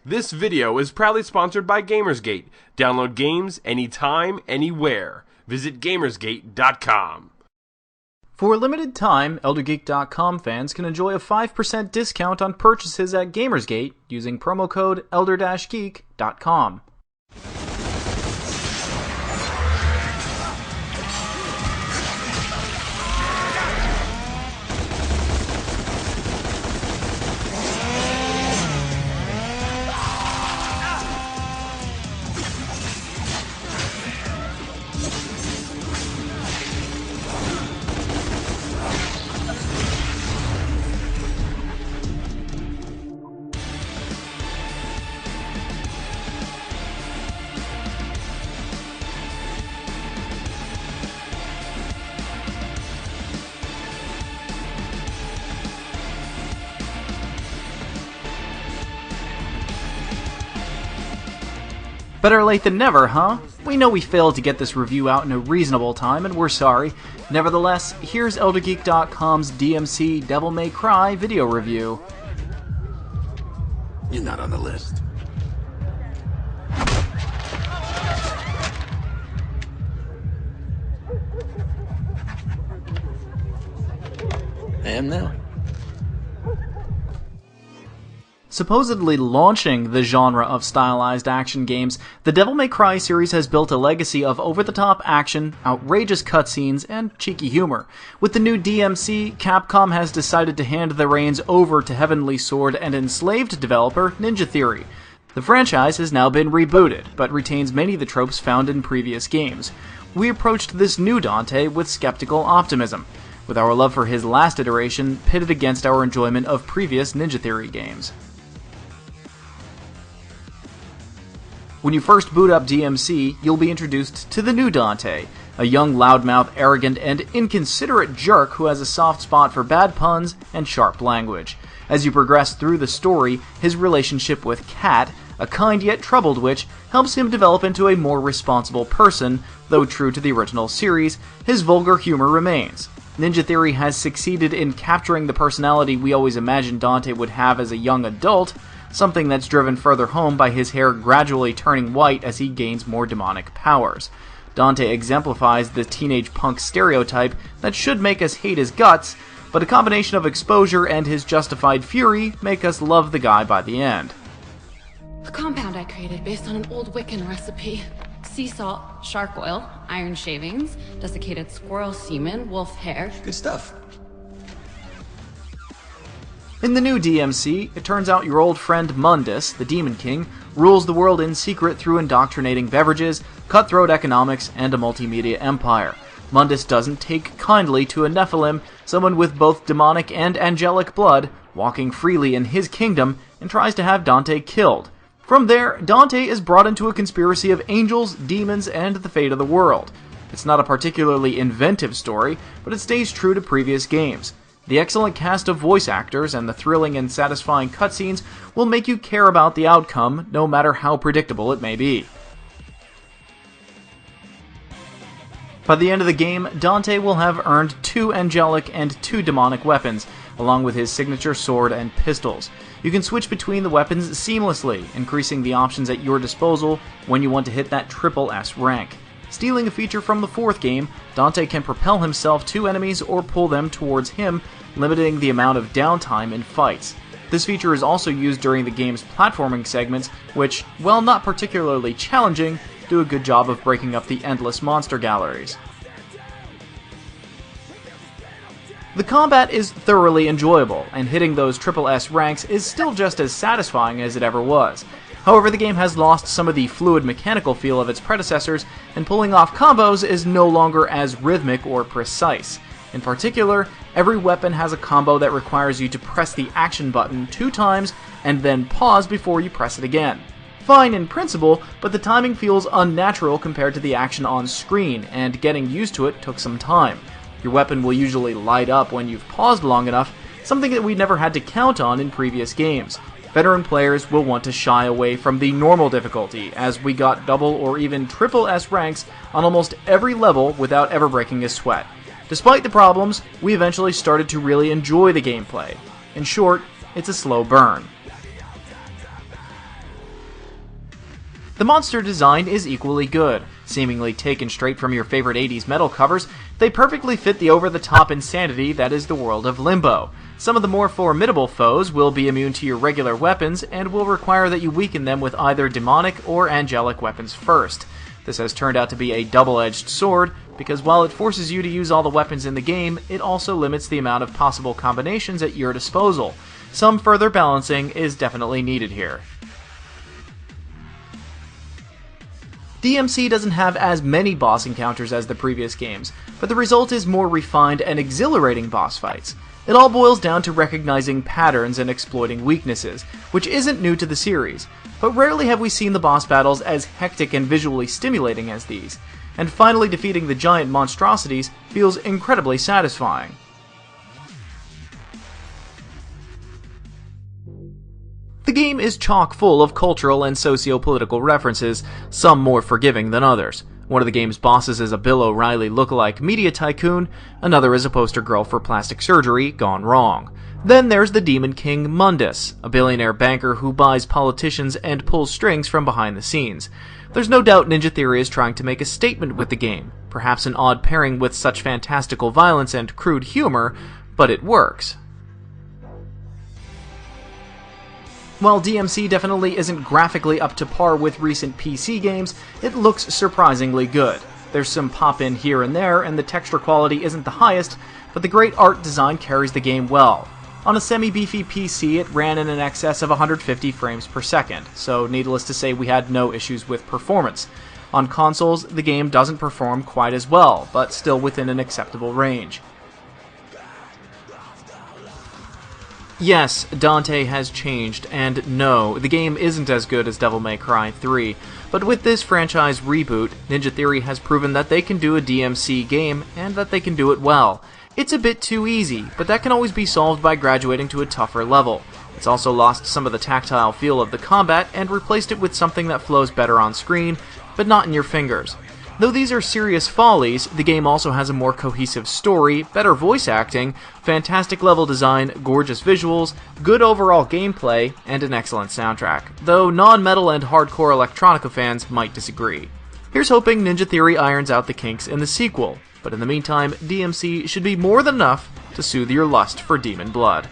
This video is proudly sponsored by Gamersgate. Download games anytime, anywhere. Visit Gamersgate.com. For a limited time, ElderGeek.com fans can enjoy a 5% discount on purchases at Gamersgate using promo code Elder-Geek.com. Better late than never, huh? We know we failed to get this review out in a reasonable time, and we're sorry. Nevertheless, here's ElderGeek.com's DmC Devil May Cry video review. You're not on the list. I am now. Supposedly launching the genre of stylized action games, the Devil May Cry series has built a legacy of over-the-top action, outrageous cutscenes, and cheeky humor. With the new DmC, Capcom has decided to hand the reins over to Heavenly Sword and enslaved developer Ninja Theory. The franchise has now been rebooted, but retains many of the tropes found in previous games. We approached this new Dante with skeptical optimism, with our love for his last iteration pitted against our enjoyment of previous Ninja Theory games. When you first boot up DmC, you'll be introduced to the new Dante, a young loudmouth, arrogant, and inconsiderate jerk who has a soft spot for bad puns and sharp language. As you progress through the story, his relationship with Kat, a kind yet troubled witch, helps him develop into a more responsible person, though true to the original series, his vulgar humor remains. Ninja Theory has succeeded in capturing the personality we always imagined Dante would have as a young adult, something that's driven further home by his hair gradually turning white as he gains more demonic powers. Dante exemplifies the teenage punk stereotype that should make us hate his guts, but a combination of exposure and his justified fury make us love the guy by the end. A compound I created based on an old Wiccan recipe. Sea salt, shark oil, iron shavings, desiccated squirrel semen, wolf hair. Good stuff. In the new DmC, it turns out your old friend Mundus, the Demon King, rules the world in secret through indoctrinating beverages, cutthroat economics, and a multimedia empire. Mundus doesn't take kindly to a Nephilim, someone with both demonic and angelic blood, walking freely in his kingdom, and tries to have Dante killed. From there, Dante is brought into a conspiracy of angels, demons, and the fate of the world. It's not a particularly inventive story, but it stays true to previous games. The excellent cast of voice actors and the thrilling and satisfying cutscenes will make you care about the outcome, no matter how predictable it may be. By the end of the game, Dante will have earned 2 angelic and 2 demonic weapons, along with his signature sword and pistols. You can switch between the weapons seamlessly, increasing the options at your disposal when you want to hit that triple S rank. Stealing a feature from the 4th game, Dante can propel himself to enemies or pull them towards him, limiting the amount of downtime in fights. This feature is also used during the game's platforming segments, which, while not particularly challenging, do a good job of breaking up the endless monster galleries. The combat is thoroughly enjoyable, and hitting those triple S ranks is still just as satisfying as it ever was. However, the game has lost some of the fluid mechanical feel of its predecessors, and pulling off combos is no longer as rhythmic or precise. In particular, every weapon has a combo that requires you to press the action button 2 times and then pause before you press it again. Fine in principle, but the timing feels unnatural compared to the action on screen, and getting used to it took some time. Your weapon will usually light up when you've paused long enough, something that we never had to count on in previous games. Veteran players will want to shy away from the normal difficulty, as we got double or even triple S ranks on almost every level without ever breaking a sweat. Despite the problems, we eventually started to really enjoy the gameplay. In short, it's a slow burn. The monster design is equally good. Seemingly taken straight from your favorite 80s metal covers, they perfectly fit the over-the-top insanity that is the world of Limbo. Some of the more formidable foes will be immune to your regular weapons and will require that you weaken them with either demonic or angelic weapons first. This has turned out to be a double-edged sword, because while it forces you to use all the weapons in the game, it also limits the amount of possible combinations at your disposal. Some further balancing is definitely needed here. DmC doesn't have as many boss encounters as the previous games, but the result is more refined and exhilarating boss fights. It all boils down to recognizing patterns and exploiting weaknesses, which isn't new to the series, but rarely have we seen the boss battles as hectic and visually stimulating as these, and finally defeating the giant monstrosities feels incredibly satisfying. The game is chock full of cultural and socio-political references, some more forgiving than others. One of the game's bosses is a Bill O'Reilly lookalike media tycoon, another is a poster girl for plastic surgery gone wrong. Then there's the Demon King Mundus, a billionaire banker who buys politicians and pulls strings from behind the scenes. There's no doubt Ninja Theory is trying to make a statement with the game, perhaps an odd pairing with such fantastical violence and crude humor, but it works. While DmC definitely isn't graphically up to par with recent PC games, it looks surprisingly good. There's some pop-in here and there, and the texture quality isn't the highest, but the great art design carries the game well. On a semi-beefy PC, it ran in excess of 150 frames per second, so needless to say we had no issues with performance. On consoles, the game doesn't perform quite as well, but still within an acceptable range. Yes, Dante has changed, and no, the game isn't as good as Devil May Cry 3, but with this franchise reboot, Ninja Theory has proven that they can do a DmC game, and that they can do it well. It's a bit too easy, but that can always be solved by graduating to a tougher level. It's also lost some of the tactile feel of the combat, and replaced it with something that flows better on screen, but not in your fingers. Though these are serious follies, the game also has a more cohesive story, better voice acting, fantastic level design, gorgeous visuals, good overall gameplay, and an excellent soundtrack, though non-metal and hardcore electronica fans might disagree. Here's hoping Ninja Theory irons out the kinks in the sequel, but in the meantime, DmC should be more than enough to soothe your lust for demon blood.